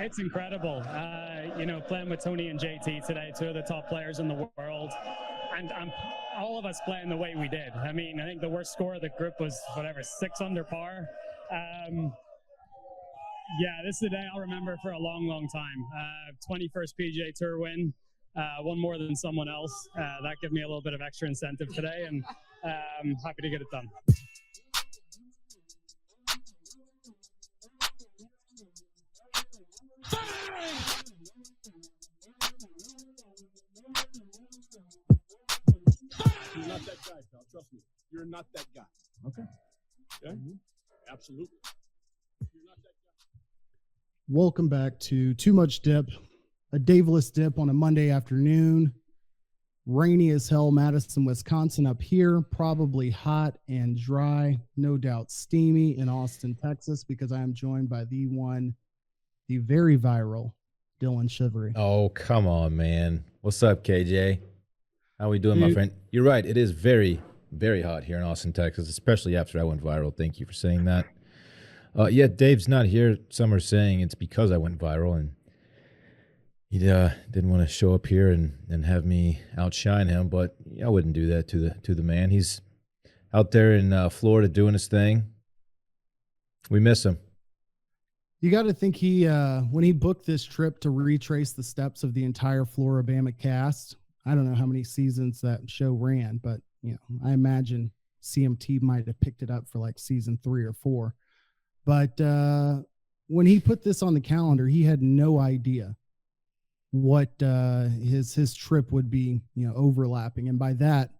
It's incredible. Playing with Tony and JT today, two of the top players in the world, and all of us playing the way we did. I mean, I think the worst score of the group was, 6 under par. Yeah, this is a day I'll remember for a long, long time. 21st PGA Tour win, one more than someone else. That gave me a little bit of extra incentive today, and happy to get it done. You're not that guy, pal. Trust me. You're not that guy. Okay. Absolutely. You're not that guy. Welcome back to Too Much Dip, a Daveless dip on a Monday afternoon. Rainy as hell, Madison, Wisconsin up here. Probably hot and dry, no doubt steamy in Austin, Texas, because I am joined by the very viral Dillon Shivery. Oh, come on, man. What's up, KJ? How we doing, my friend? You're right. It is very, very hot here in Austin, Texas, especially after I went viral. Thank you for saying that. Yeah, Dave's not here. Some are saying it's because I went viral, and he didn't want to show up here and have me outshine him. But I wouldn't do that to the man. He's out there in Florida doing his thing. We miss him. You got to think he, when he booked this trip to retrace the steps of the entire Floribama cast, I don't know how many seasons that show ran, but I imagine CMT might have picked it up for like season 3 or 4. But when he put this on the calendar, he had no idea what his trip would be, overlapping. And by that,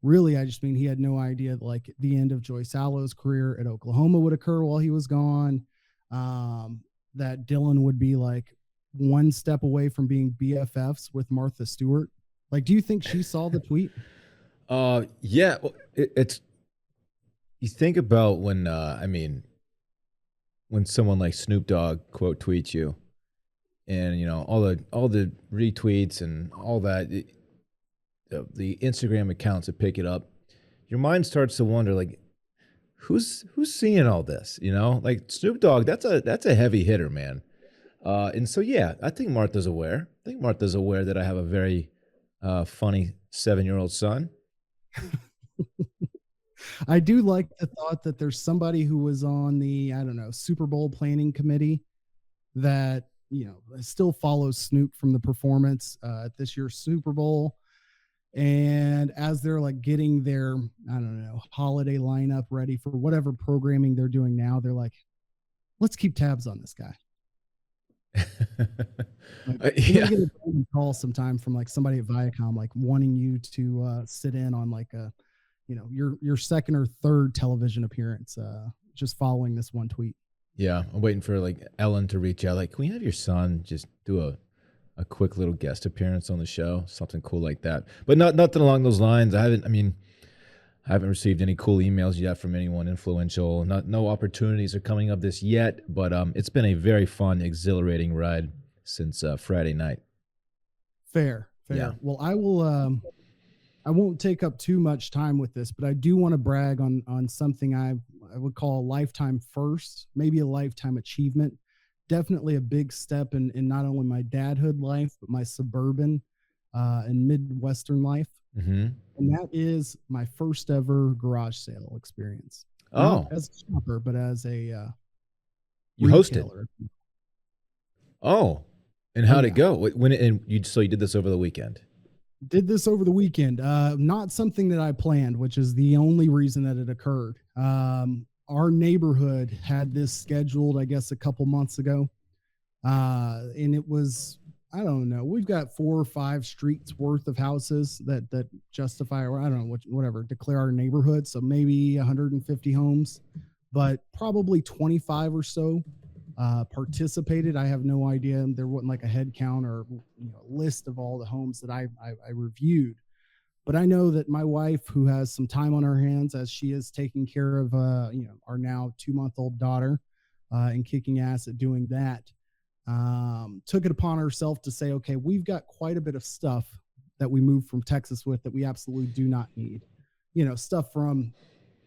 really, I just mean he had no idea that, like, the end of Joyce Allow's career at Oklahoma would occur while he was gone. That Dillon would be like one step away from being BFFs with Martha Stewart. Like, do you think she saw the tweet? Yeah, it's you think about when when someone like Snoop Dogg quote tweets you, and all the retweets and all that, the Instagram accounts that pick it up, your mind starts to wonder, like, who's seeing all this? Like Snoop Dogg, that's a heavy hitter, man. And so yeah, I think Martha's aware. I think Martha's aware that I have a very funny 7-year-old son. I do like the thought that there's somebody who was on the, Super Bowl planning committee that, still follows Snoop from the performance at this year's Super Bowl. And as they're like getting their, holiday lineup ready for whatever programming they're doing now, they're like, let's keep tabs on this guy. Yeah. Get a call sometime from like somebody at Viacom, like wanting you to sit in on like a, your second or third television appearance, just following this one tweet. Yeah, I'm waiting for like Ellen to reach out. Like, can we have your son just do a quick little guest appearance on the show, something cool like that? But nothing along those lines. I haven't received any cool emails yet from anyone influential. No opportunities are coming up this yet, but it's been a very fun, exhilarating ride since Friday night. Fair. Yeah. Well, I won't take up too much time with this, but I do want to brag on something I would call a lifetime first, maybe a lifetime achievement. Definitely a big step in not only my dadhood life, but my suburban and Midwestern life. Mm-hmm. And that is my first ever garage sale experience. Oh, not as a shopper, but as a you retailer. hosted. Oh, and how'd it go? So you did this over the weekend? Did this over the weekend. Not something that I planned, which is the only reason that it occurred. Our neighborhood had this scheduled, I guess, a couple months ago. And it was, I don't know, we've got 4 or 5 streets worth of houses that justify, or I don't know, whatever, declare our neighborhood. So maybe 150 homes, but probably 25 or so participated. I have no idea. There wasn't like a head count or list of all the homes that I reviewed. But I know that my wife, who has some time on her hands as she is taking care of our now 2-month-old daughter and kicking ass at doing that, took it upon herself to say, okay, we've got quite a bit of stuff that we moved from Texas with that we absolutely do not need. Stuff from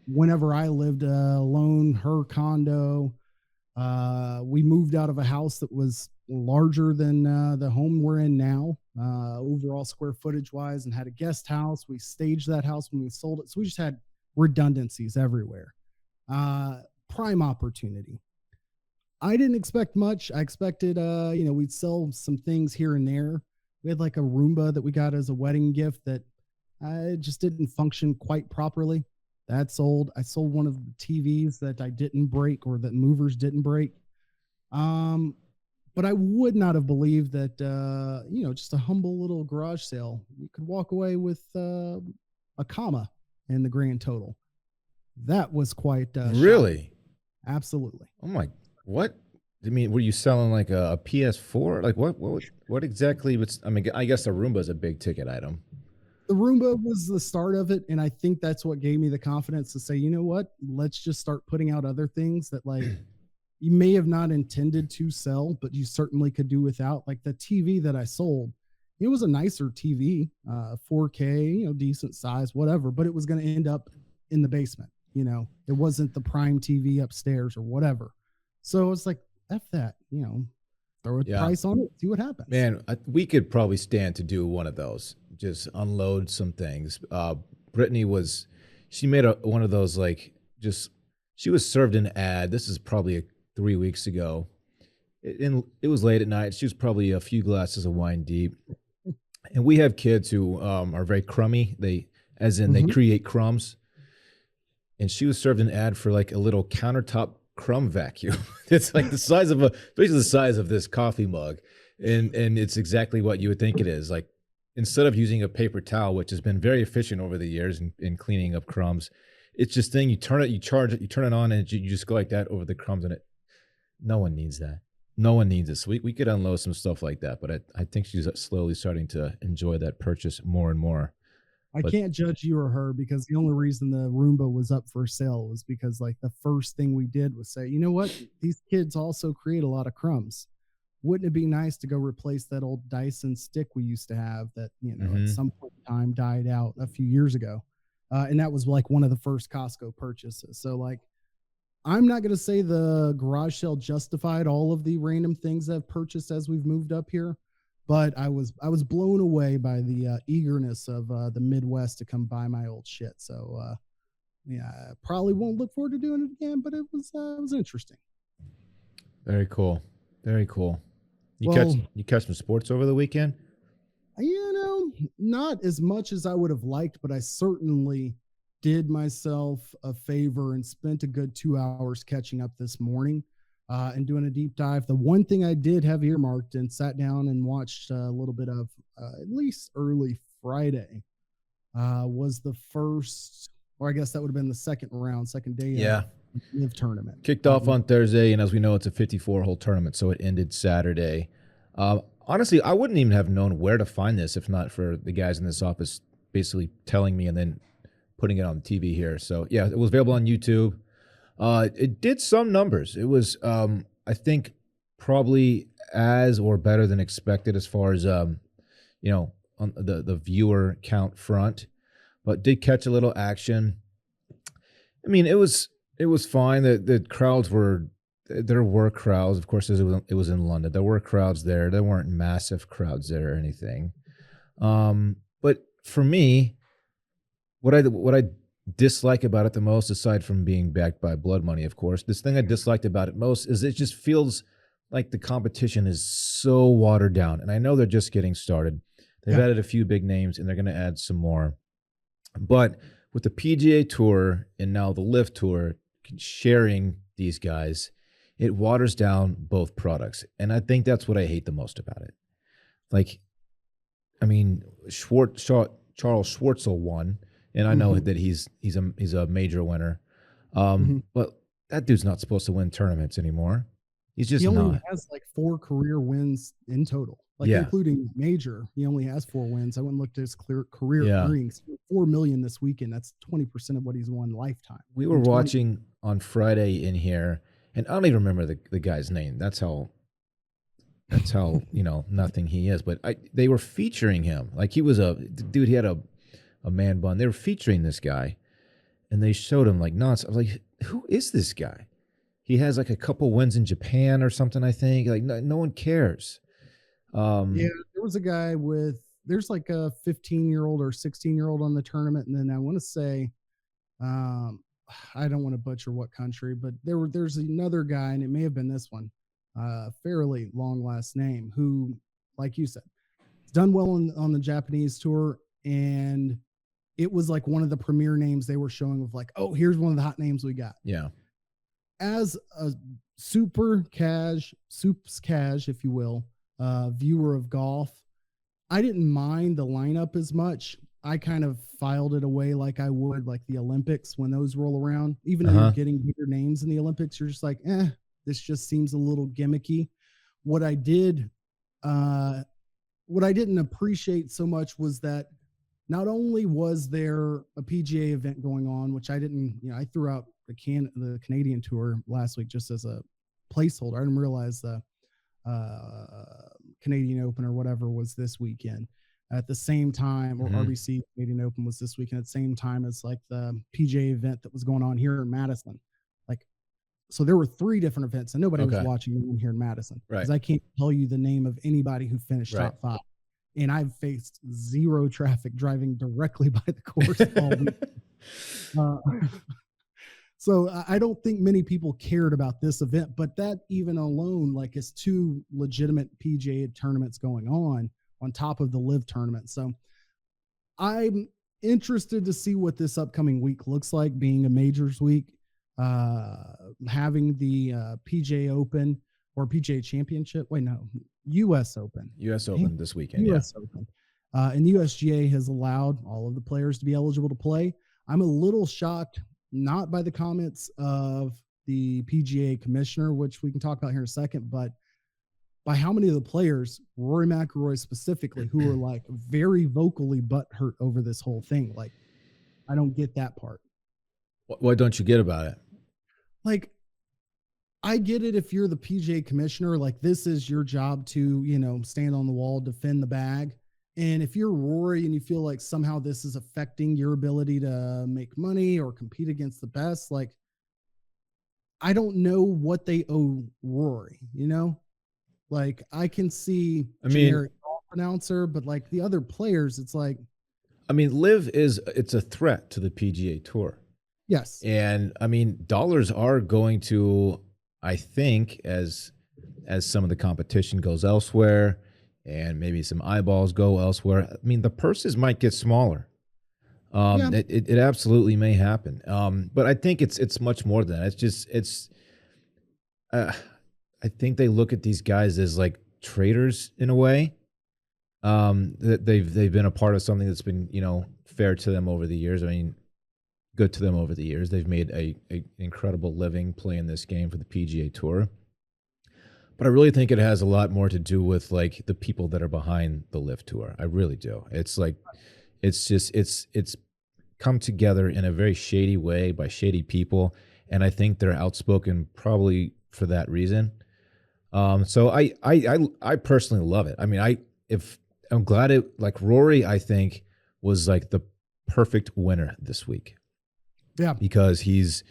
whenever I lived alone, her condo, We moved out of a house that was larger than the home we're in now, overall square footage wise, and had a guest house. We staged that house when we sold it. So we just had redundancies everywhere. Prime opportunity. I didn't expect much. I expected, we'd sell some things here and there. We had like a Roomba that we got as a wedding gift that just didn't function quite properly. That sold. I sold one of the TVs that I didn't break or that movers didn't break. But I would not have believed that, just a humble little garage sale, you could walk away with a comma in the grand total. That was quite really shocking. Absolutely. Oh my! What? I mean, were you selling like a PS4? Like what exactly? I guess the Roomba is a big ticket item. The Roomba was the start of it, and I think that's what gave me the confidence to say, you know what? Let's just start putting out other things that like you may have not intended to sell, but you certainly could do without. Like the TV that I sold, it was a nicer TV, 4K, decent size, whatever, but it was going to end up in the basement. It wasn't the prime TV upstairs or whatever. So it's like, F that, throw a price on it, see what happens. Man, we could probably stand to do one of those. Just unload some things. Brittany she made one of those, she was served an ad. This is probably 3 weeks ago. It was late at night. She was probably a few glasses of wine deep. And we have kids who are very crummy. They create crumbs. And she was served an ad for like a little countertop crumb vacuum. It's like basically the size of this coffee mug. And it's exactly what you would think it is. Like, instead of using a paper towel, which has been very efficient over the years in cleaning up crumbs, it's just you turn it, you charge it, you turn it on, and you just go like that over the crumbs. And no one needs that. No one needs this. We could unload some stuff like that, but I think she's slowly starting to enjoy that purchase more and more. I can't judge you or her, because the only reason the Roomba was up for sale was because like the first thing we did was say, you know what? These kids also create a lot of crumbs. Wouldn't it be nice to go replace that old Dyson stick we used to have that, at some point in time died out a few years ago? And that was like one of the first Costco purchases. So like, I'm not going to say the garage sale justified all of the random things I've purchased as we've moved up here, but I was blown away by the eagerness of the Midwest to come buy my old shit. So I probably won't look forward to doing it again, but it was interesting. Very cool. Very cool. You catch some sports over the weekend? Not as much as I would have liked, but I certainly did myself a favor and spent a good 2 hours catching up this morning and doing a deep dive. The one thing I did have earmarked and sat down and watched a little bit of at least early Friday was the first, or I guess that would have been the second day of the LIV tournament. Kicked off on Thursday, and as we know, it's a 54-hole tournament, so it ended Saturday. Honestly, I wouldn't even have known where to find this if not for the guys in this office basically telling me and then putting it on the TV here. So, yeah, it was available on YouTube. It did some numbers. It was, I think, probably as or better than expected as far as, on the viewer count front, but did catch a little action. I mean, it was fine. The crowds there were crowds. Of course, it was in London. There were crowds there. There weren't massive crowds there or anything. But for me, what I dislike about it the most, aside from being backed by blood money, of course, this thing I disliked about it most is it just feels like the competition is so watered down. And I know they're just getting started. They've added a few big names, and they're going to add some more. But with the PGA Tour and now the LIV Tour sharing these guys, it waters down both products. And I think that's what I hate the most about it. Like, I mean, Charles Schwartzel won, and I know that he's a major winner. But that dude's not supposed to win tournaments anymore. He's just not. He only has like 4 career wins in total. Including major, he only has 4 wins. I went and looked at his career earnings. $4 million this weekend. That's 20% of what he's won lifetime. We were watching on Friday in here, and I don't even remember the guy's name. That's how nothing he is. But they were featuring him like he was a dude. He had a man bun. They were featuring this guy, and they showed him like nonsense. I was like, who is this guy? he has like a couple wins in Japan or something. I think like no one cares. Yeah, there was a guy there's like a 15-year-old or 16-year-old on the tournament, and then I want to say, I don't want to butcher what country, but there's another guy, and it may have been this one, fairly long last name, who, like you said, has done well on the Japanese tour, and it was like one of the premier names they were showing of like, oh, here's one of the hot names we got. Yeah. As a soups cash, if you will, viewer of golf, I didn't mind the lineup as much. I kind of filed it away like I would like the Olympics when those roll around. Even though you're getting bigger names in the Olympics, you're just like, this just seems a little gimmicky. What I didn't appreciate so much was that not only was there a PGA event going on, which I didn't, I threw out the Canadian Tour last week just as a placeholder. I didn't realize the Canadian Open or whatever was this weekend at the same time, or RBC Canadian Open was this weekend at the same time as like the PGA event that was going on here in Madison. Like, so there were 3 different events and nobody was watching them here in Madison. Right. Because I can't tell you the name of anybody who finished top 5. And I've faced 0 traffic driving directly by the course all week. So I don't think many people cared about this event, but that even alone, like, is 2 legitimate PGA tournaments going on top of the LIV tournament. So I'm interested to see what this upcoming week looks like, being a majors week, having the PGA Open or PGA Championship. Wait, no, U.S. Open. U.S. Open this weekend. U.S. Open. And the USGA has allowed all of the players to be eligible to play. I'm a little shocked, not by the comments of the PGA commissioner, which we can talk about here in a second, but by how many of the players, Rory McIlroy specifically, who are like very vocally butthurt over this whole thing. Like, I don't get that part. What don't you get about it? Like, I get it if you're the PGA commissioner, like this is your job to, stand on the wall, defend the bag. And if you're Rory and you feel like somehow this is affecting your ability to make money or compete against the best, like, I don't know what they owe Rory, Like, I can see generic golf announcer, but like the other players, it's like, LIV it's a threat to the PGA Tour. Yes. And dollars are going to, I think, as some of the competition goes elsewhere and maybe some eyeballs go elsewhere, the purses might get smaller. It absolutely may happen. But I think it's much more than that. I think they look at these guys as like traders in a way. That they've been a part of something that's been, fair to them over the years. Good to them over the years. They've made a incredible living playing this game for the PGA Tour. But I really think it has a lot more to do with like the people that are behind the LIV Tour. I really do. It's like, it's come together in a very shady way by shady people. And I think they're outspoken probably for that reason. So I personally love it. I'm glad it, like Rory, I think was like the perfect winner this week. Yeah. Because he's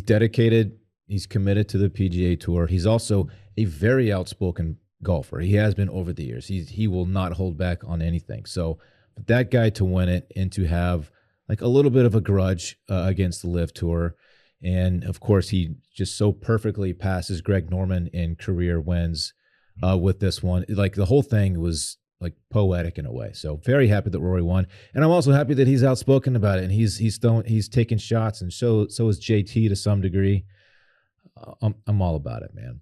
dedicated, he's committed to the PGA Tour. He's also a very outspoken golfer. He has been over the years. He will not hold back on anything. So for that guy to win it and to have like a little bit of a grudge against the LIV Tour. And of course, he just so perfectly passes Greg Norman in career wins with this one. Like the whole thing was like poetic in a way. So very happy that Rory won, and I'm also happy that he's outspoken about it and he's taking shots, and so is JT to some degree. I'm all about it, man.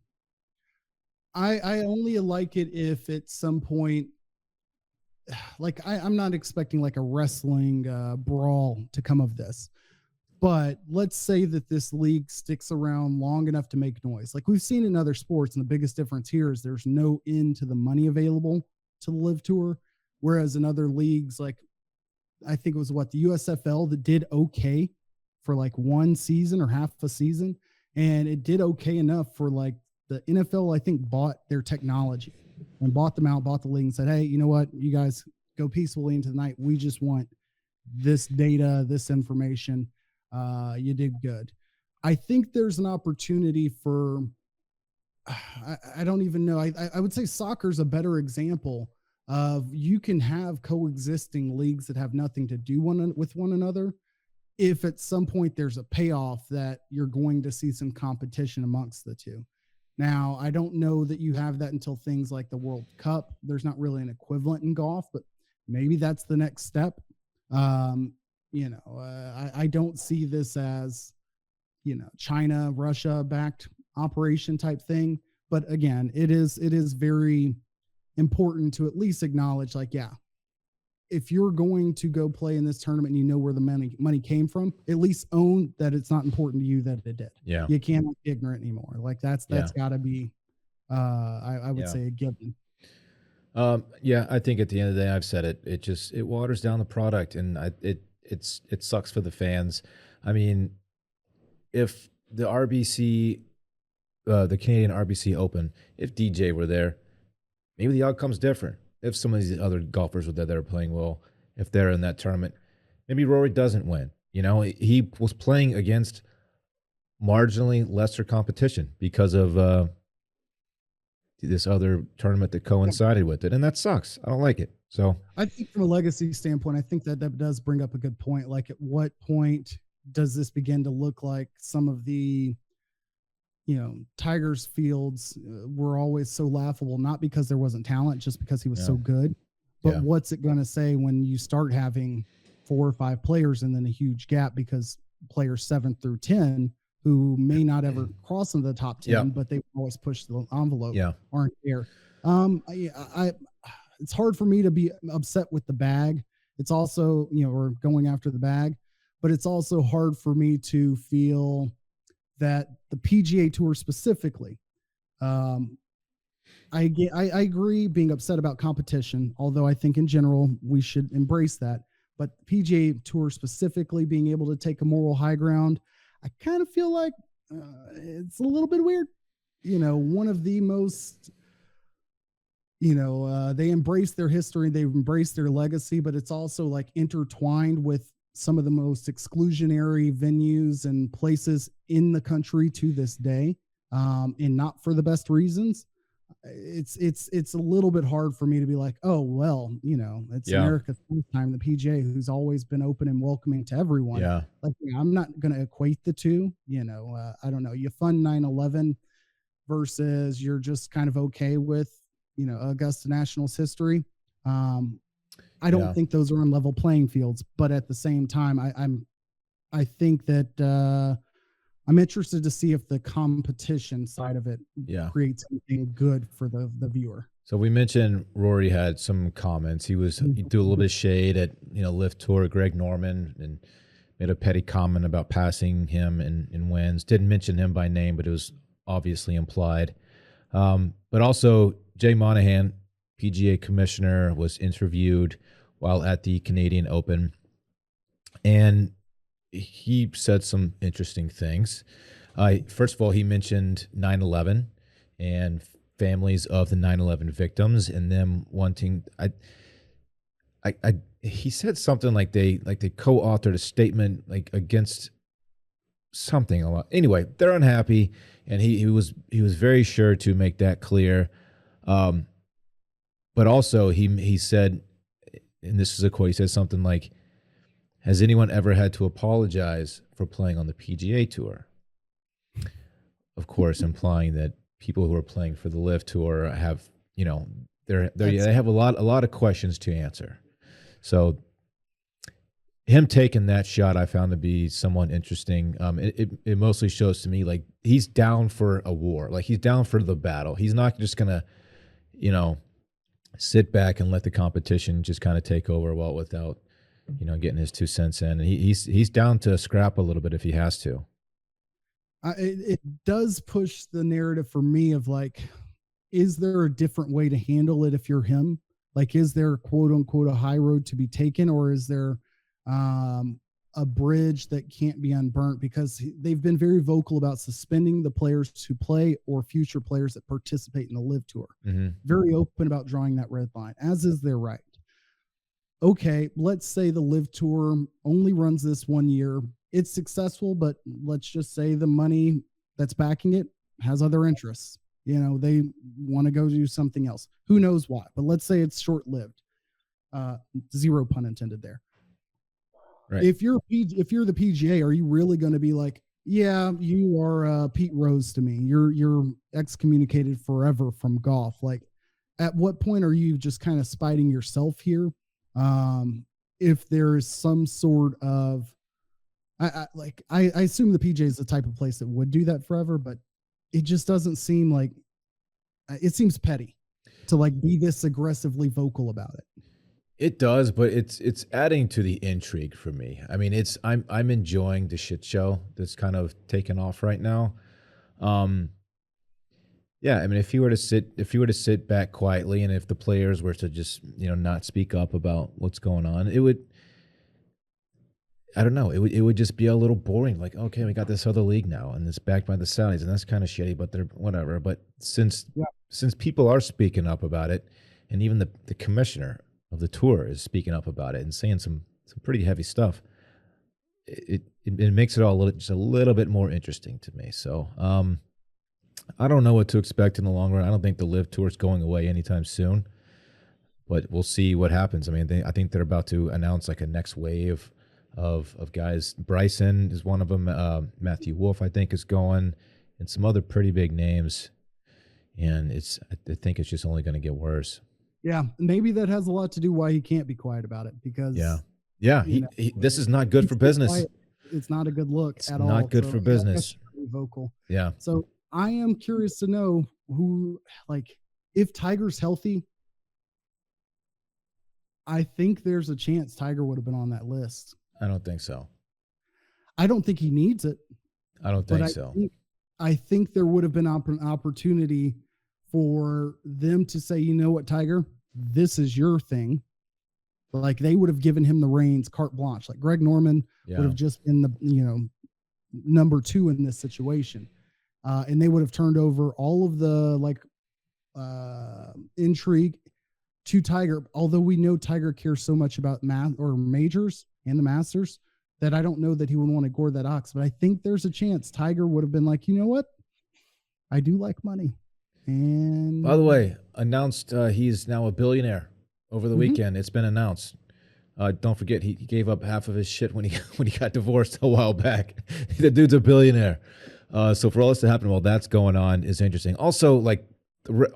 I only like it if at some point, like I'm not expecting like a wrestling brawl to come of this. But let's say that this league sticks around long enough to make noise. Like we've seen in other sports, and the biggest difference here is there's no end to the money available to the LIV Tour. Whereas in other leagues, like I think it was the USFL that did okay for like one season or half a season. And it did okay enough for like the NFL, I think, bought their technology and bought them out, bought the league and said, hey, you know what? You guys go peacefully into the night. We just want this data, this information. You did good. I think there's an opportunity for, I don't even know. I would say soccer is a better example of you can have coexisting leagues that have nothing to do with one another. If at some point there's a payoff that you're going to see some competition amongst the two. Now, I don't know that you have that until things like the World Cup. There's not really an equivalent in golf, but maybe that's the next step. I don't see this as, China, Russia backed operation type thing. But again, it is very important to at least acknowledge, like, yeah, if you're going to go play in this tournament and you know where the money came from, at least own that it's not important to you that it did. Yeah. You can't be ignorant anymore. Like that's gotta be, I would say a given. Yeah, I think at the end of the day, I've said it. It waters down the product, and it sucks for the fans. I mean, if the RBC, the Canadian RBC Open, if DJ were there, maybe the outcome's different. If some of these other golfers were there that are playing well, if they're in that tournament, maybe Rory doesn't win. He was playing against marginally lesser competition because of this other tournament that coincided with it, and that sucks. I don't like it. So I think from a legacy standpoint, I think that does bring up a good point. Like, at what point does this begin to look like some of the, Tiger's fields were always so laughable, not because there wasn't talent, just because he was so good. But what's it going to say when you start having 4 or 5 players and then a huge gap because players 7 through 10 who may not ever cross into the top 10, but they always push the envelope, aren't there. It's hard for me to be upset with the bag. It's also, or going after the bag, but it's also hard for me to feel that the PGA Tour specifically, I agree being upset about competition, although I think in general we should embrace that. But the PGA Tour specifically being able to take a moral high ground, I kind of feel like it's a little bit weird. One of the most, they embrace their history, they embrace their legacy, but it's also like intertwined with some of the most exclusionary venues and places in the country to this day, and not for the best reasons. It's a little bit hard for me to be like, oh, well, it's America's first time, the PGA, who's always been open and welcoming to everyone. Yeah. Like, I'm not going to equate the two, I don't know. You fund 9/11 versus you're just kind of okay with, Augusta National's history. I don't think those are on level playing fields, but at the same time, I think that I'm interested to see if the competition side of it creates something good for the viewer. So we mentioned Rory had some comments. He threw a little bit of shade at LIV Tour, Greg Norman, and made a petty comment about passing him in wins. Didn't mention him by name, but it was obviously implied. But also Jay Monahan, PGA commissioner, was interviewed while at the Canadian Open, and he said some interesting things. First of all, he mentioned 9/11 and families of the 9/11 victims, and them wanting. He said something like they co-authored a statement against something a lot. Anyway, they're unhappy, and he was very sure to make that clear. But also he said, and this is a quote, he said something like, "Has anyone ever had to apologize for playing on the PGA Tour?" Of course, implying that people who are playing for the LIV Tour have, they have a lot of questions to answer. So him taking that shot, I found to be somewhat interesting. It mostly shows to me like he's down for a war, like he's down for the battle. He's not just gonna, sit back and let the competition just kind of take over without, getting his 2 cents in. And he's down to scrap a little bit if he has to. It does push the narrative for me of like, is there a different way to handle it if you're him? Like, is there quote unquote a high road to be taken, or is there a bridge that can't be unburnt? Because they've been very vocal about suspending the players who play or future players that participate in the LIV Tour. Mm-hmm. Very open about drawing that red line, as is their right. Okay, let's say the LIV Tour only runs this 1 year. it's successful, but let's just say the money that's backing it has other interests. They want to go do something else. Who knows why? But let's say it's short lived. Zero pun intended there. Right. If you're the PGA, are you really going to be like, yeah, you are Pete Rose to me. You're excommunicated forever from golf. Like, at what point are you just kind of spiting yourself here? If there is some sort of, I assume the PGA is the type of place that would do that forever, but it just doesn't seem like, it seems petty to like be this aggressively vocal about it. It does, but it's adding to the intrigue for me. I mean, I'm enjoying the shit show that's kind of taken off right now. Yeah, I mean, if you were to sit back quietly, and if the players were to just not speak up about what's going on, it would. I don't know. It would just be a little boring. Like, okay, we got this other league now, and it's backed by the Saudis, and that's kind of shitty. But they're whatever. But since people are speaking up about it, and even the commissioner of the tour is speaking up about it and saying some pretty heavy stuff, it makes it all just a little bit more interesting to me. So I don't know what to expect in the long run. I don't think the LIV Tour is going away anytime soon, but we'll see what happens. I mean, I think they're about to announce like a next wave of guys. Bryson is one of them. Matthew Wolf, I think, is going, and some other pretty big names. And I think it's just only going to get worse. Yeah, maybe that has a lot to do why he can't be quiet about it, because this is not good for business. Quiet, it's not a good look at all. Not good for business. Vocal. Yeah. So I am curious to know if Tiger's healthy, I think there's a chance Tiger would have been on that list. I don't think so. I don't think he needs it. I don't think so. I think there would have been an opportunity for them to say, you know what, Tiger, this is your thing. Like, they would have given him the reins, carte blanche. Like Greg Norman would have just been the number 2 in this situation, and they would have turned over all of the intrigue to Tiger. Although we know Tiger cares so much about majors and the Masters that I don't know that he would want to gore that ox. But I think there's a chance Tiger would have been like, you know what, I do like money. And by the way, announced he's now a billionaire over the weekend. It's been announced. Don't forget, he gave up half of his shit when he got divorced a while back. The dude's a billionaire. So for all this to happen while that's going on is interesting. Also, like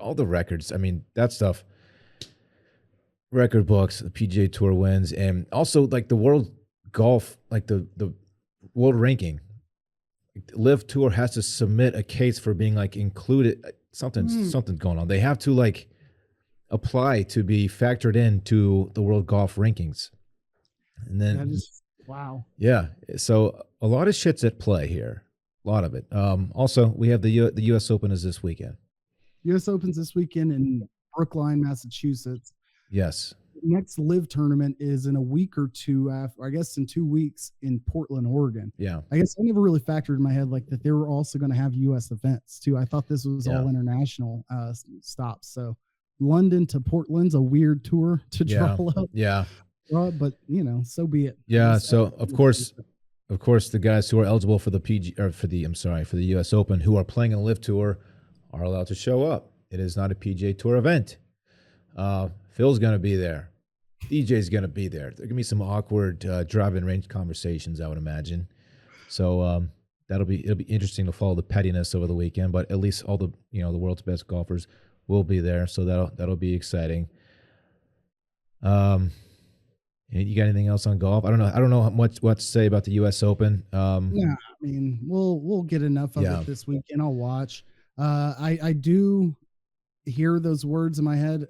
all the records, I mean, that stuff, record books, the PGA Tour wins, and also like the world golf, like the world ranking. LIV Tour has to submit a case for being like included. Something's going on. They have to like apply to be factored into the world golf rankings. And then that is, wow. Yeah. So a lot of shit's at play here. A lot of it. Also, we have the U.S. Open is this weekend. U.S. Open's this weekend in Brookline, Massachusetts. Yes. Next LIV tournament is in a week or two after, I guess in 2 weeks, in Portland, Oregon. Yeah. I guess I never really factored in my head like that they were also going to have U.S. events too. I thought this was all international stops. So London to Portland's a weird tour to travel up. Yeah. But so be it. Yeah. So of course, the guys who are eligible for the U.S. Open who are playing in the LIV Tour are allowed to show up. It is not a PGA Tour event. Phil's going to be there. DJ's going to be there. There can be some awkward driving range conversations, I would imagine. So it'll be interesting to follow the pettiness over the weekend. But at least all the the world's best golfers will be there, so that'll be exciting. You got anything else on golf? I don't know what to say about the U.S. Open. Yeah, I mean, we'll get enough of it this weekend. I'll watch. I do hear those words in my head.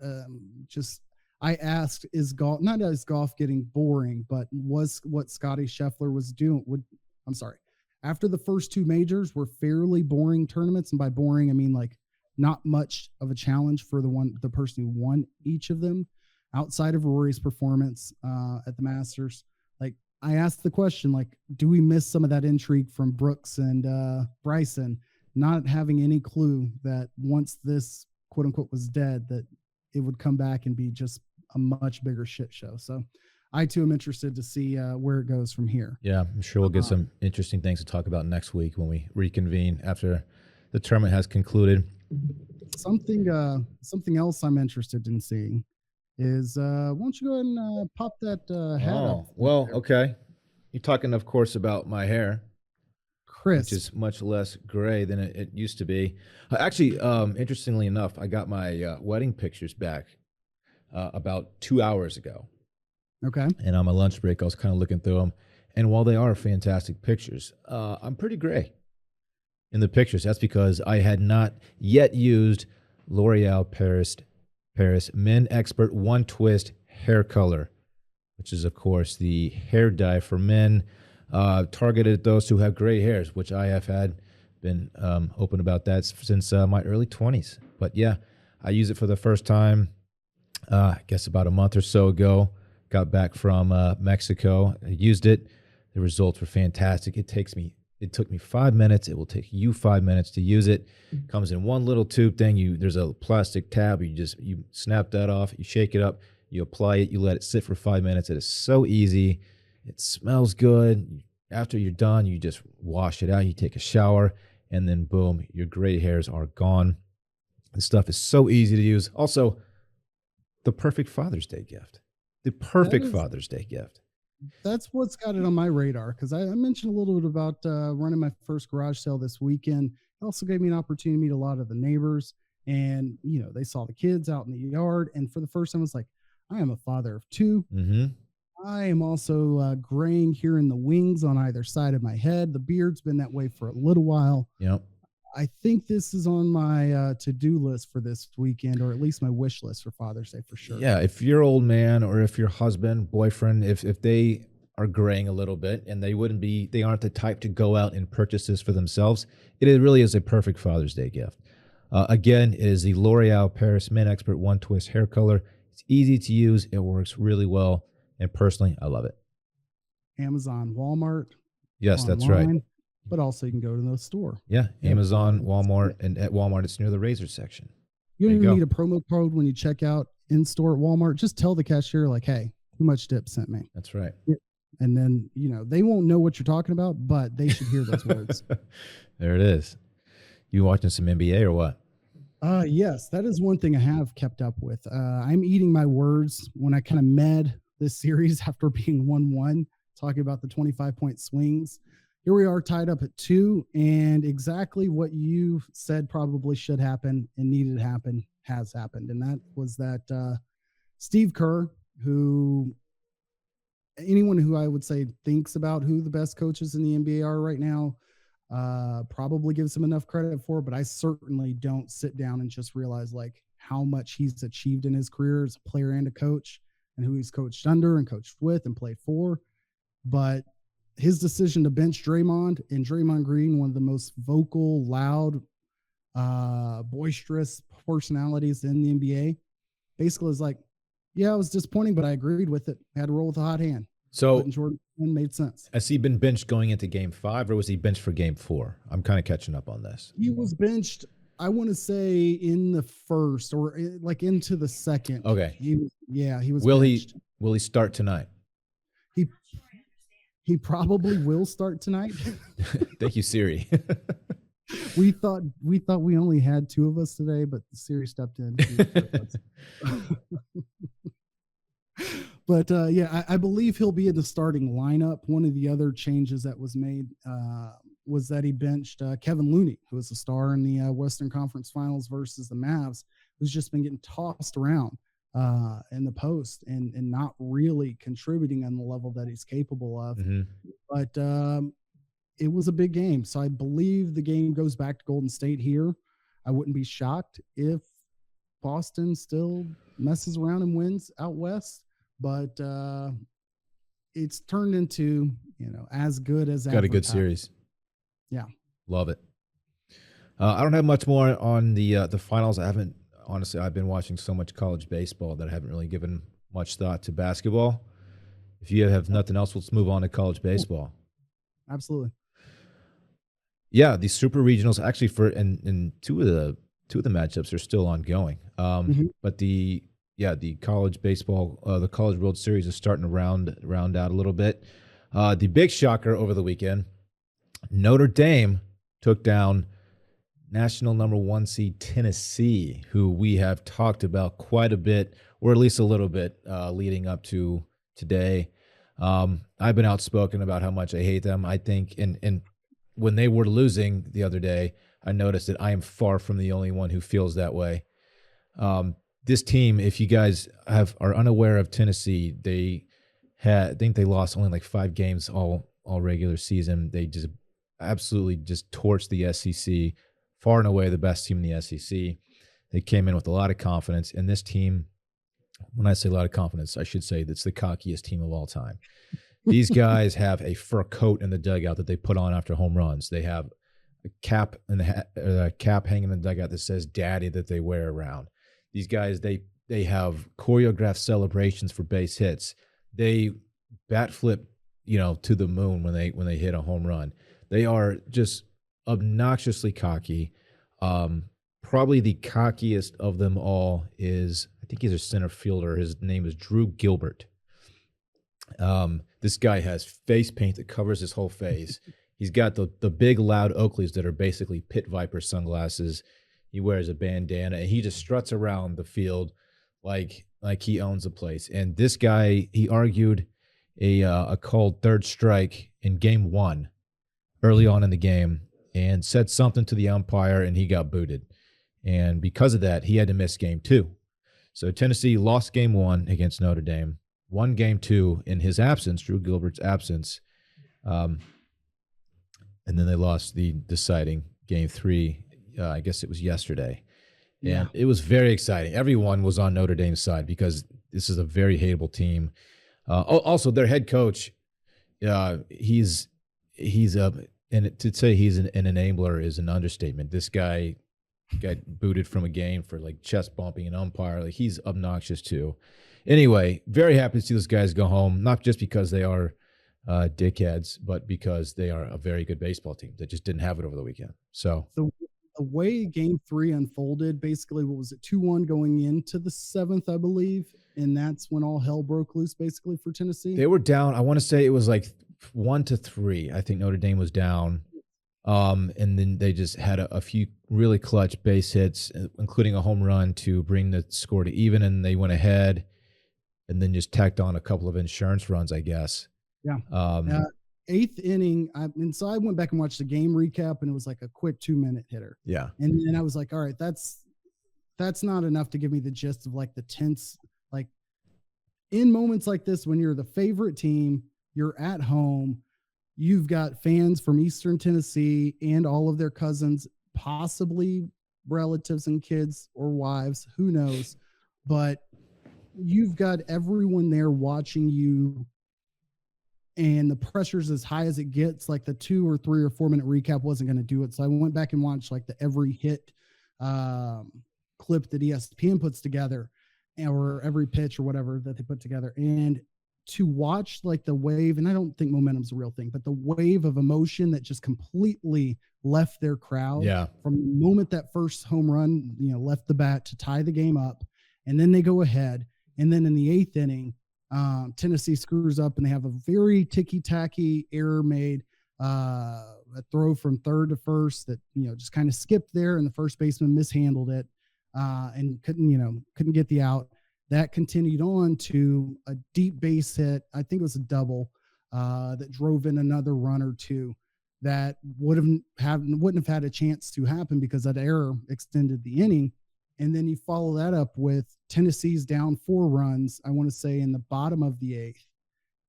I asked, is golf getting boring, but was what Scotty Scheffler was doing after the first 2 majors were fairly boring tournaments, and by boring I mean like not much of a challenge for the person who won each of them outside of Rory's performance at the Masters. Like, I asked the question, like, do we miss some of that intrigue from Brooks and Bryson, not having any clue that once this quote unquote was dead, that it would come back and be just a much bigger shit show. So I too am interested to see where it goes from here. Yeah, I'm sure we'll get some interesting things to talk about next week when we reconvene after the tournament has concluded. Something else I'm interested in seeing is why don't you go ahead and pop that hat up? Well, okay. You're talking, of course, about my hair, Chris. which is much less gray than it used to be. Actually, interestingly enough, I got my wedding pictures back about 2 hours ago. Okay. And on my lunch break, I was kind of looking through them. And while they are fantastic pictures, I'm pretty gray in the pictures. That's because I had not yet used L'Oreal Paris Men Expert One Twist Hair Color, which is, of course, the hair dye for men targeted at those who have gray hairs, which I have been open about that since my early 20s. But yeah, I used it for the first time, I guess about a month or so ago. Got back from Mexico. I used it. The results were fantastic. It took me 5 minutes. It will take you 5 minutes to use it. Comes in one little tube thing. There's a plastic tab. You snap that off. You shake it up. You apply it. You let it sit for 5 minutes. It is so easy. It smells good. After you're done, you just wash it out. You take a shower, and then boom, your gray hairs are gone. This stuff is so easy to use. Also, the perfect Father's Day gift. The perfect Father's Day gift. That's what's got it on my radar, because I mentioned a little bit about running my first garage sale this weekend. It also gave me an opportunity to meet a lot of the neighbors, and they saw the kids out in the yard. And for the first time, I was like, I am a father of two. Mm-hmm. I am also graying here in the wings on either side of my head. The beard's been that way for a little while. Yep. I think this is on my to-do list for this weekend, or at least my wish list for Father's Day for sure. Yeah, if your old man or if your husband, boyfriend, if they are graying a little bit and they aren't the type to go out and purchase this for themselves, it really is a perfect Father's Day gift. Again, it is the L'Oreal Paris Men Expert One Twist Hair Color. It's easy to use. It works really well. And personally, I love it. Amazon, Walmart. Yes, online, that's right. But also you can go to the store. Yeah, Amazon, Walmart, and at Walmart, it's near the razor section. You don't even need a promo code when you check out in store at Walmart. Just tell the cashier, like, hey, Too Much Dip sent me. That's right. And then, they won't know what you're talking about, but they should hear those words. There it is. You watching some NBA or what? Yes, that is one thing I have kept up with. I'm eating my words when I kind of med this series after being 1-1, talking about the 25-point swings. Here we are tied up at 2, and exactly what you said probably should happen and needed to happen has happened. And that was that Steve Kerr, anyone who I would say thinks about who the best coaches in the NBA are right now, probably gives him enough credit for, but I certainly don't sit down and just realize like how much he's achieved in his career as a player and a coach, and who he's coached under and coached with and played for. But his decision to bench Draymond and Draymond Green, one of the most vocal, loud, boisterous personalities in the NBA, basically is like, yeah, it was disappointing, but I agreed with it. I had to roll with a hot hand. So Jordan made sense. Has he been benched going into game 5, or was he benched for game 4? I'm kind of catching up on this. He was benched, I want to say, in the first or like into the second. Okay. He was Will benched. Will he start tonight? He probably will start tonight. Thank you, Siri. We thought we only had 2 of us today, but Siri stepped in. But I believe he'll be in the starting lineup. One of the other changes that was made was that he benched Kevin Looney, who was a star in the Western Conference Finals versus the Mavs, who's just been getting tossed around in the post and not really contributing on the level that he's capable of. Mm-hmm. But it was a big game. So I believe the game goes back to Golden State here. I wouldn't be shocked if Boston still messes around and wins out west. But it's turned into, as good as got a good series. Yeah. Love it. I don't have much more on the finals. Honestly, I've been watching so much college baseball that I haven't really given much thought to basketball. If you have nothing else, let's move on to college baseball. Absolutely. Yeah, the super regionals actually and two of the matchups are still ongoing. But the the college baseball, the College World Series is starting to round out a little bit. The big shocker over the weekend, Notre Dame took down national number 1 seed Tennessee, who we have talked about quite a bit, or at least a little bit, leading up to today. I've been outspoken about how much I hate them. I think, and when they were losing the other day, I noticed that I am far from the only one who feels that way. This team, if you guys are unaware of Tennessee, I think they lost only like 5 games all regular season. They just absolutely just torched the SEC. Far and away the best team in the SEC. They came in with a lot of confidence, and this team, when I say a lot of confidence, I should say that's the cockiest team of all time. These guys have a fur coat in the dugout that they put on after home runs. They have a cap cap hanging in the dugout that says "Daddy" that they wear around. These guys, they have choreographed celebrations for base hits. They bat flip, to the moon when they hit a home run. They are just obnoxiously cocky. Probably the cockiest of them all is, I think he's a center fielder. His name is Drew Gilbert. This guy has face paint that covers his whole face. He's got the big loud Oakleys that are basically pit viper sunglasses. He wears a bandana and he just struts around the field like he owns the place. And this guy, he argued a called third strike in game 1 early on in the game and said something to the umpire, and he got booted. And because of that, he had to miss game 2. So Tennessee lost game 1 against Notre Dame, won game 2 in his absence, Drew Gilbert's absence. And then they lost the deciding game 3. I guess it was yesterday. And it was very exciting. Everyone was on Notre Dame's side because this is a very hateable team. Also, their head coach, he's and to say he's an enabler is an understatement. This guy got booted from a game for like chest bumping an umpire. Like, he's obnoxious too. Anyway, very happy to see those guys go home, not just because they are dickheads, but because they are a very good baseball team that just didn't have it over the weekend. So The way game 3 unfolded, basically, what was it, 2-1 going into the 7th, I believe, and that's when all hell broke loose, basically, for Tennessee. they were down. I want to say it was like 1-3. I think Notre Dame was down. And then they just had a few really clutch base hits, including a home run to bring the score to even, and they went ahead and then just tacked on a couple of insurance runs, I guess. Yeah. 8th inning, and so I went back and watched the game recap, and it was like a quick 2-minute hitter. Yeah. And then I was like, all right, that's not enough to give me the gist of like the tense, like in moments like this, when you're the favorite team, you're at home, you've got fans from Eastern Tennessee and all of their cousins, possibly relatives and kids or wives, who knows, but you've got everyone there watching you, and the pressure's as high as it gets. Like the 2 or 3 or 4 minute recap wasn't going to do it. So I went back and watched like the every hit clip that ESPN puts together, or every pitch or whatever that they put together. And to watch like the wave, and I don't think momentum's a real thing, but the wave of emotion that just completely left their crowd from the moment that first home run, left the bat to tie the game up. And then they go ahead. And then in the 8th inning, Tennessee screws up, and they have a very ticky-tacky error made, a throw from third to first that, just kind of skipped there, and the first baseman mishandled it, and couldn't get the out. That continued on to a deep base hit. I think it was a double that drove in another run or two that wouldn't have had a chance to happen because that error extended the inning. And then you follow that up with Tennessee's down 4 runs, I want to say, in the bottom of the 8th.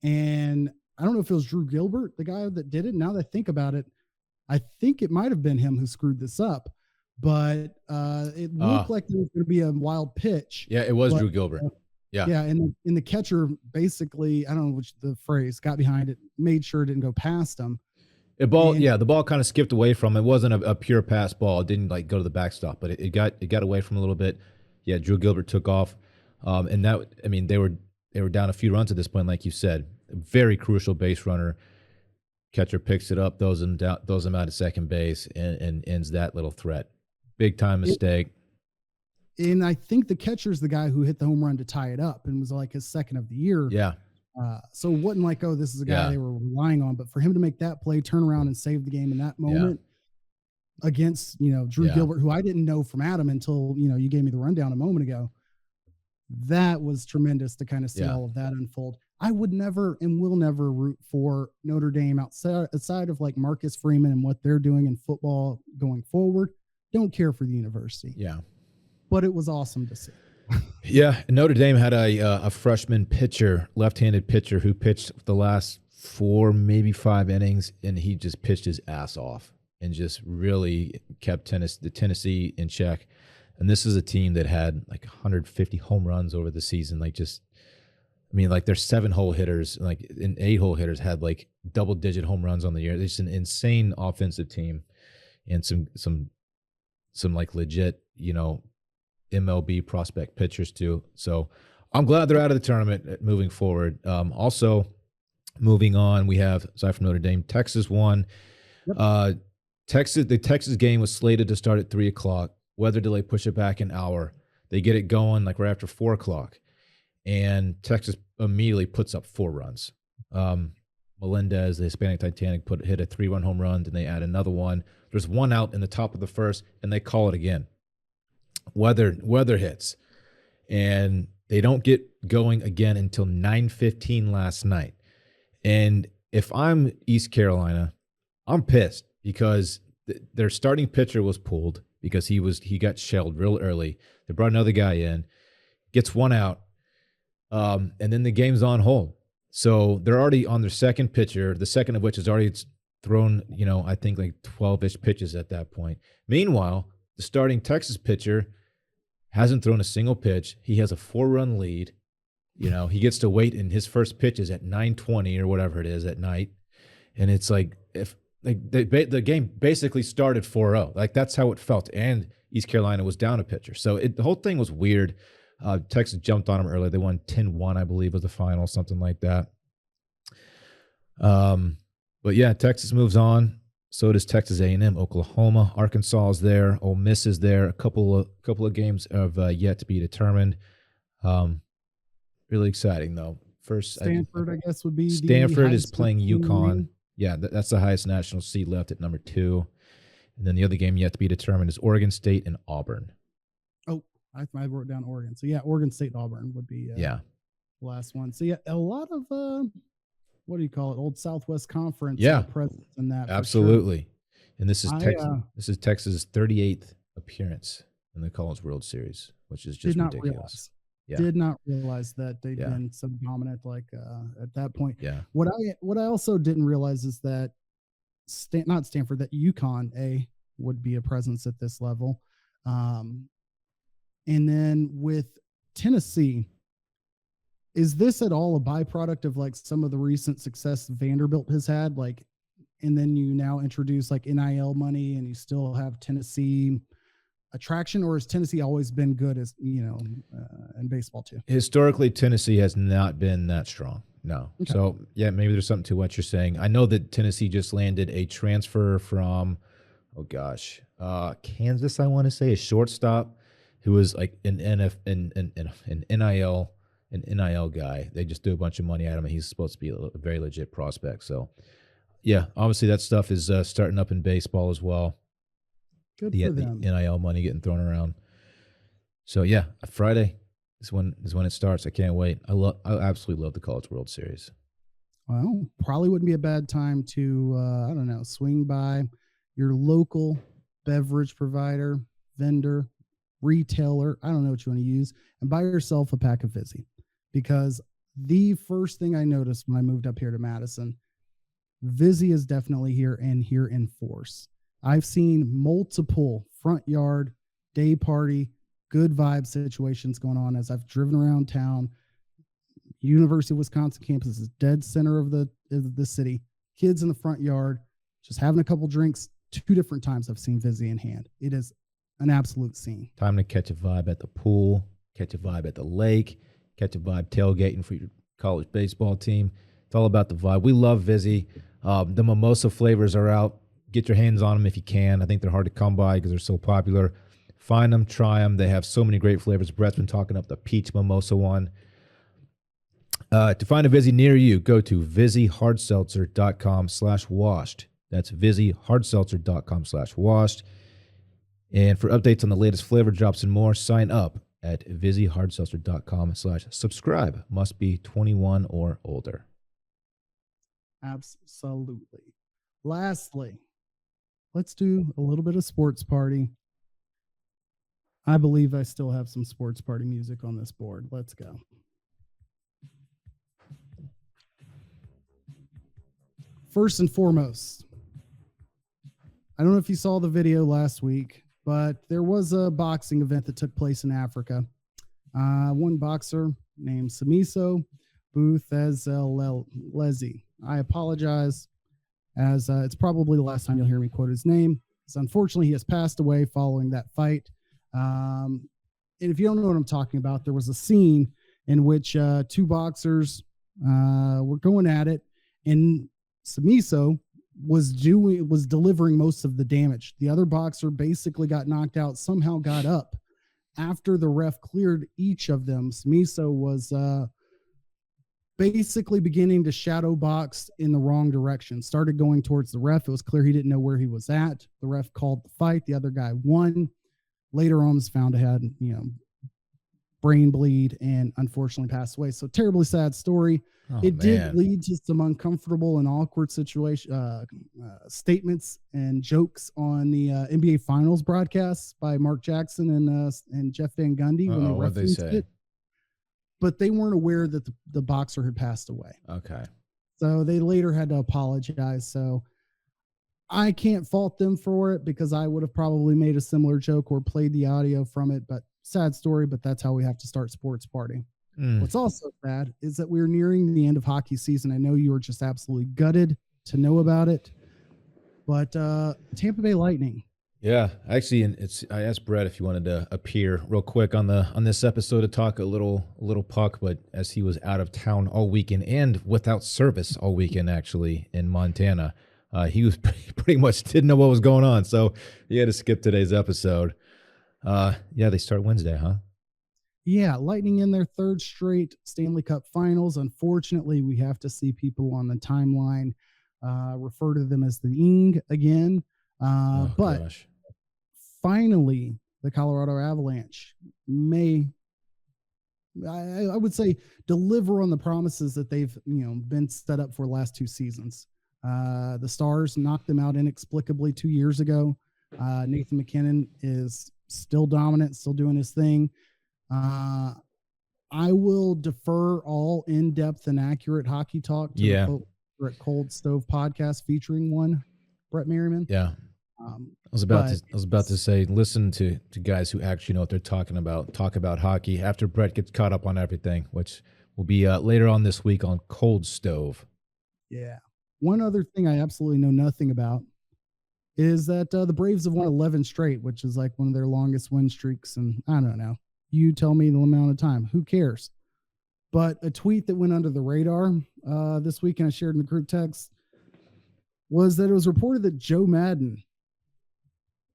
And I don't know if it was Drew Gilbert, the guy that did it. Now that I think about it, I think it might have been him who screwed this up. But it looked like there was going to be a wild pitch. Yeah, it was Drew Gilbert. Yeah. Yeah, and the catcher basically, I don't know which the phrase, got behind it, made sure it didn't go past him. The ball kind of skipped away from him. It wasn't a pure pass ball. It didn't like go to the backstop, but it got away from him a little bit. Yeah, Drew Gilbert took off, and they were down a few runs at this point, like you said. A very crucial base runner. Catcher picks it up, throws him out at second base, and ends that little threat. Big time mistake. And I think the catcher's the guy who hit the home run to tie it up and was like his second of the year. Yeah. So it wasn't like, oh, this is a guy they were relying on, but for him to make that play, turn around and save the game in that moment against, Drew Gilbert, who I didn't know from Adam until, you gave me the rundown a moment ago. That was tremendous to kind of see all of that unfold. I would never and will never root for Notre Dame outside of like Marcus Freeman and what they're doing in football going forward. Don't care for the university. Yeah. But it was awesome to see. Yeah, Notre Dame had a freshman pitcher, left-handed pitcher, who pitched the last 4, maybe 5 innings, and he just pitched his ass off and just really kept Tennessee in check. And this is a team that had like 150 home runs over the season. Their 7-hole hitters, and 8-hole hitters had like double-digit home runs on the year. It's an insane offensive team, and some like legit, MLB prospect pitchers too. So I'm glad they're out of the tournament moving forward. Also moving on, we have, aside from Notre Dame, Texas won. The Texas game was slated to start at 3:00. Weather delay pushed it back an hour. They get it going like right after 4:00, and Texas immediately puts up 4 runs. Melendez, the Hispanic Titanic, hit a 3-run home run, and they add another one. There's 1 out in the top of the first, and they call it again. Weather hits, and they don't get going again until 9:15 last night. And if I'm East Carolina, I'm pissed because their starting pitcher was pulled because he got shelled real early. They brought another guy in, gets 1 out, and then the game's on hold. So they're already on their second pitcher, the second of which has already thrown, I think like 12-ish pitches at that point. Meanwhile, the starting Texas pitcher hasn't thrown a single pitch. He has a 4-run lead. He gets to wait, and his first pitch is at 9:20 or whatever it is at night. And it's like, the game basically started 4-0. Like, that's how it felt. And East Carolina was down a pitcher. So the whole thing was weird. Texas jumped on them early. They won 10-1, I believe, was the final, something like that. But yeah, Texas moves on. So does Texas A&M, Oklahoma, Arkansas is there, Ole Miss is there. A couple of games have yet to be determined. Really exciting though. First, Stanford, I guess, would be. Stanford is playing UConn. Yeah, that's the highest national seed left at number 2. And then the other game yet to be determined is Oregon State and Auburn. Oh, I wrote down Oregon. So yeah, Oregon State and Auburn would be the last one. So yeah, a lot of what do you call it? Old Southwest Conference presence in that. Absolutely. Sure. And this is Texas' 38th appearance in the College World Series, which is just ridiculous. Did not realize that they've been so dominant at that point. Yeah. What I also didn't realize is that not Stanford, that UConn would be a presence at this level. And then with Tennessee, is this at all a byproduct of like some of the recent success Vanderbilt has had? Like, and then you now introduce like NIL money and you still have Tennessee attraction, or has Tennessee always been good as, in baseball too? Historically, Tennessee has not been that strong. No. Okay. So yeah, maybe there's something to what you're saying. I know that Tennessee just landed a transfer from, Kansas, I want to say, a shortstop who was like an NIL guy. They just threw a bunch of money at him, and he's supposed to be a very legit prospect. So, yeah, obviously that stuff is starting up in baseball as well. Good for them. The NIL money getting thrown around. So, yeah, Friday is when it starts. I can't wait. I absolutely love the College World Series. Well, probably wouldn't be a bad time to, swing by your local beverage provider, vendor, retailer, I don't know what you want to use, and buy yourself a pack of Vizzy. Because the first thing I noticed when I moved up here to Madison, Vizzy is definitely here and here in force. I've seen multiple front yard, day party, good vibe situations going on as I've driven around town. University of Wisconsin campus is dead center of the city. Kids in the front yard, just having a couple drinks. 2 different times I've seen Vizzy in hand. It is an absolute scene. Time to catch a vibe at the pool, catch a vibe at the lake, catch a vibe tailgating for your college baseball team. It's all about the vibe. We love Vizzy. The mimosa flavors are out. Get your hands on them if you can. I think they're hard to come by because they're so popular. Find them, try them. They have so many great flavors. Brett's been talking up the peach mimosa one. To find a Vizzy near you, go to VizzyHardSeltzer.com/washed. That's VizzyHardSeltzer.com/washed. And for updates on the latest flavor drops and more, sign up at VizzyHardSeltzer.com/subscribe. Must be 21 or older. Absolutely. Lastly, let's do a little bit of sports party. I believe I still have some sports party music on this board. Let's go. First and foremost, I don't know if you saw the video last week, but there was a boxing event that took place in Africa. One boxer named Samiso Buthelezi. I apologize, as it's probably the last time you'll hear me quote his name. So unfortunately, he has passed away following that fight. And if you don't know what I'm talking about, there was a scene in which two boxers were going at it, and Samiso was delivering most of the damage. The other boxer basically got knocked out, somehow got up. After the ref cleared each of them, Samiso was basically beginning to shadow box in the wrong direction. Started going towards the ref. It was clear he didn't know where he was at. The ref called the fight. The other guy won. Later on was found to have, brain bleed and unfortunately passed away. So terribly sad story. It did lead to some uncomfortable and awkward statements and jokes on the NBA Finals broadcasts by Mark Jackson and Jeff Van Gundy when they referenced it. But they weren't aware that the boxer had passed away. Okay. So they later had to apologize. So I can't fault them for it because I would have probably made a similar joke or played the audio from it. But sad story, but that's how we have to start sports party. What's also sad is that we're nearing the end of hockey season. I know you were just absolutely gutted to know about it, but Tampa Bay Lightning. Yeah, actually, I asked Brett if he wanted to appear real quick on this episode to talk a little puck, but as he was out of town all weekend and without service all weekend, actually in Montana, he was pretty much didn't know what was going on, so he had to skip today's episode. Yeah, they start Wednesday, huh? Yeah, Lightning in their third straight Stanley Cup Finals. Unfortunately, we have to see people on the timeline refer to them as the Ing again. But gosh. Finally, the Colorado Avalanche may, I would say, deliver on the promises that they've been set up for the last two seasons. The Stars knocked them out inexplicably 2 years ago. Nathan McKinnon is still dominant, still doing his thing. I will defer all in-depth and accurate hockey talk to the folks at Cold Stove Podcast featuring one Brett Merriman. Yeah. I was about to say, listen to guys who actually know what they're talking about. Talk about hockey after Brett gets caught up on everything, which will be later on this week on Cold Stove. Yeah. One other thing I absolutely know nothing about is that the Braves have won 11 straight, which is like one of their longest win streaks. And I don't know. You tell me the amount of time. Who cares? But a tweet that went under the radar this week, and I shared in the group text, was that it was reported that Joe Madden,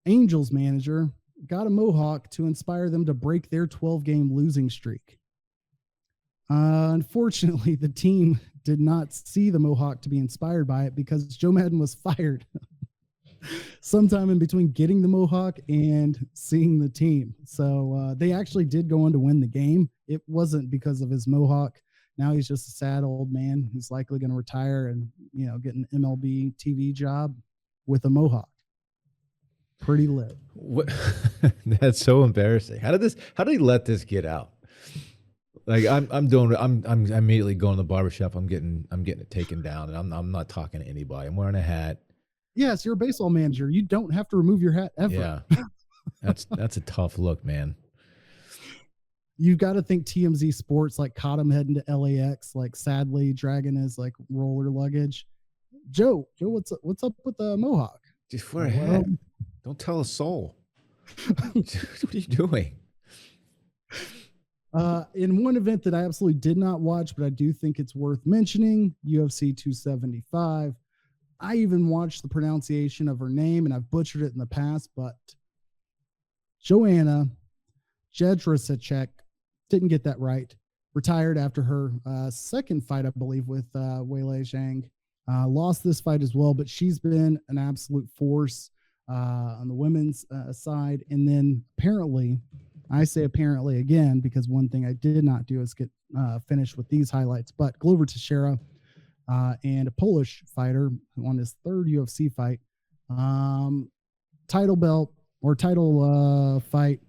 Angels manager, got a mohawk to inspire them to break their 12-game losing streak. Unfortunately, the team did not see the mohawk to be inspired by it because Joe Madden was fired sometime in between getting the mohawk and seeing the team. So they actually did go on to win the game. It wasn't because of his mohawk. Now he's just a sad old man who's likely going to retire and, get an MLB TV job with a mohawk. Pretty lit. What? That's so embarrassing. How did he let this get out? Like I'm immediately going to the barbershop. I'm getting it taken down, and I'm not talking to anybody. I'm wearing a hat. Yes, you're a baseball manager. You don't have to remove your hat ever. Yeah, that's a tough look, man. You've got to think TMZ Sports caught him heading to LAX, sadly dragging his roller luggage. Joe, what's up with the mohawk? Just wear a hat. Don't tell a soul. What are you doing? In one event that I absolutely did not watch, but I do think it's worth mentioning, UFC 275. I even watched the pronunciation of her name, and I've butchered it in the past, but Joanna Jedrzejczyk, didn't get that right, retired after her second fight, I believe, with Weili Zhang. Lost this fight as well, but she's been an absolute force on the women's side. And then apparently, I say apparently again, because one thing I did not do is get finished with these highlights, but Glover Teixeira and a Polish fighter who won his third UFC fight, title belt or title fight.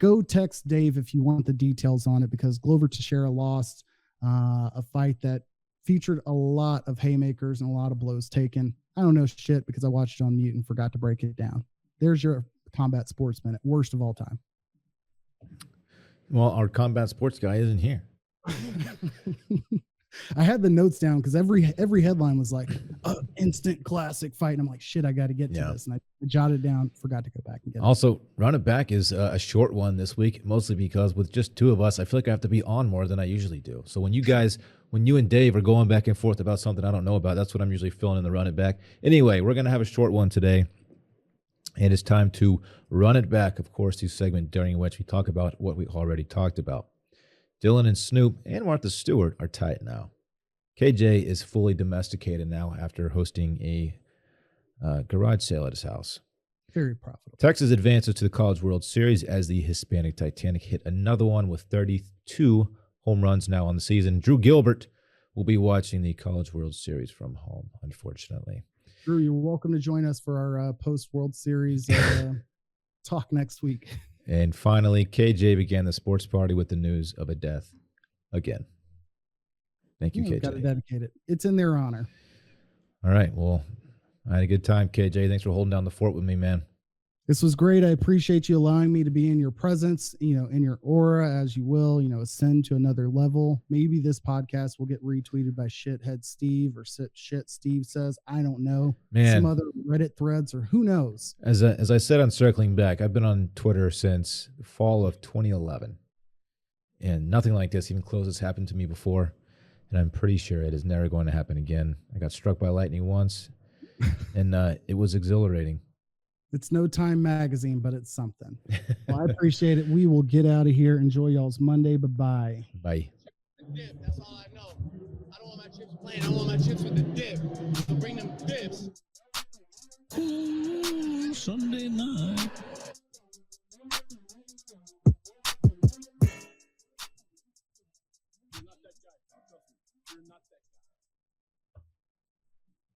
Go text Dave if you want the details on it, because Glover Teixeira lost a fight that featured a lot of haymakers and a lot of blows taken. I don't know shit because I watched it on mute and forgot to break it down. There's your combat sports minute, worst of all time. Well, our combat sports guy isn't here. I had the notes down because every headline was like instant classic fight, and I'm like, shit, I got to get to this, and I jotted it down, forgot to go back and get it. Also, Run It Back is a short one this week, mostly because with just two of us, I feel like I have to be on more than I usually do. So when you and Dave are going back and forth about something I don't know about, that's what I'm usually filling in the Run It Back. Anyway, we're going to have a short one today, and it's time to run it back. Of course, the segment during which we talk about what we already talked about. Dillon and Snoop and Martha Stewart are tight now. KJ is fully domesticated now after hosting a garage sale at his house. Very profitable. Texas advances to the College World Series as the Hispanic Titanic hit another one with 32 home runs now on the season. Drew Gilbert will be watching the College World Series from home, unfortunately. Drew, you're welcome to join us for our post-World Series talk next week. And finally, KJ began the sports party with the news of a death again. Thank you, KJ. Got to dedicate it. It's in their honor. All right. Well, I had a good time, KJ. Thanks for holding down the fort with me, man. This was great. I appreciate you allowing me to be in your presence, in your aura, as you will, ascend to another level. Maybe this podcast will get retweeted by shithead Steve or shit Steve says. I don't know. Man. Some other Reddit threads or who knows. As I said on Circling Back, I've been on Twitter since the fall of 2011. And nothing like this, even close, has happened to me before. And I'm pretty sure it is never going to happen again. I got struck by lightning once, and it was exhilarating. It's no Time magazine, but it's something. Well, I appreciate it. We will get out of here. Enjoy y'all's Monday. Bye-bye. Bye. Dip, that's all I know. I don't want my chips plain. I want my chips with the dip. So bring them dips.